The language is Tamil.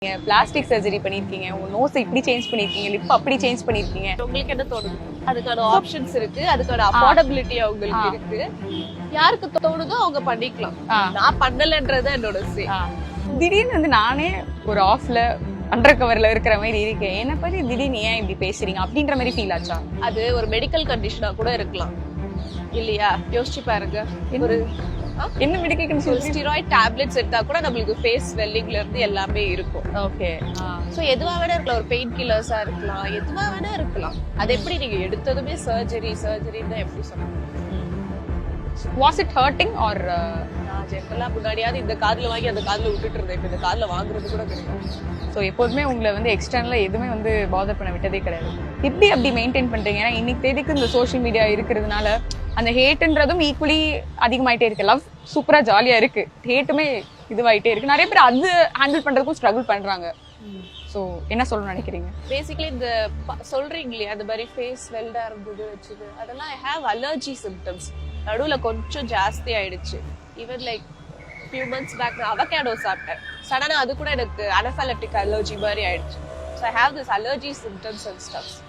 பிளாஸ்டிக் சர்ஜரி பண்ணிருக்கீங்க, உங்க நோஸ் இப்படி சேஞ்ச் பண்ணிருக்கீங்க, லிப் அப்படி சேஞ்ச் பண்ணிருக்கீங்க. உங்களுக்கு என்ன தோணுது? அதுக்கான ஆப்ஷன்ஸ் இருக்கு, அதுக்கான அஃபோர்டபிலிட்டி அவங்களுக்கு இருக்கு. யாருக்கு தோணுதோ அவங்க பண்ணிக்கலாம். நான் பண்ணலன்றது என்னோட சே. திடீர்னு வந்து நானே ஒரு ஆஃப்ல அண்டர் கவர்ல இருக்கிற மாதிரி இருக்கேன், என்ன பத்தி திடீர்னு ஏன் இப்படி பேசுறீங்க அப்படின்ற மாதிரி ஃபீல் ஆச்சா? அது ஒரு மெடிக்கல் கண்டிஷனா கூட இருக்கலாம் இல்லையா? யோசிச்சு பாருங்க. ஒரு என்ன மெடிக்கல் கண்டிஷன்? ஸ்டெராய்ட் டேப்லெட்ஸ் எடுத்தா கூட நம்மளுக்கு ஃபேஸ் ஸ்வெல்லிங்ல இருந்து எல்லாமே இருக்கும். ஓகே. சோ எதுவா வேணா இருக்கலாம், ஒரு பெயின் கில்லர்ஸா இருக்கலாம், எதுவா வேணா இருக்கலாம். அது எப்படி நீங்க எடுத்ததுமே சர்ஜரின்னு எப்படி சொல்லுங்க? Was it hurting or நான் ஜென்ரலா முன்னாடியாவது இந்த காதுல வாங்கி அந்த காதுல விட்டுட்டு இருந்தேன், இப்ப இந்த காதுல வாங்குறது கூட கிடையாது. ஸோ எப்போதுமே உங்களை வந்து எக்ஸ்டர்னலா எதுவுமே வந்து பாதர் பண்ண விட்டதே கிடையாது. எப்படி அப்படி மெயின்டைன் பண்றீங்க? ஏன்னா இன்னைக்கு தேதிக்கு இந்த சோஷியல் மீடியா இருக்கிறதுனால அந்த ஹேட்ன்றதும் ஈக்குவலி அதிகமாயிட்டே இருக்கு. லவ் சூப்பரா ஜாலியா இருக்கு, ஹேட்டுமே இதுவாயிட்டே இருக்கு. நிறைய பேர் அது ஹேண்டில் பண்றதுக்கும் ஸ்ட்ரகிள் பண்றாங்க. ஸோ என்ன சொல்லணும்னு நினைக்கிறீங்க? பேசிக்கலி இந்த சொல்றீங்க இல்லையா, அந்த மாதிரி ஃபேஸ் வெல்டா இருந்தது வச்சுது, அதெல்லாம் ஐ ஹேவ் அலர்ஜி சிம்டம்ஸ். நடுவுல கொஞ்சம் ஜாஸ்தி ஆயிடுச்சு. Even like few months back நான் அவகேடோ சாப்பிட்டேன், சடனா அது கூட எனக்கு அனஃபைலக்டிக் அலர்ஜி மாதிரி ஆயிடுச்சு. So I have this allergy symptoms and stubs.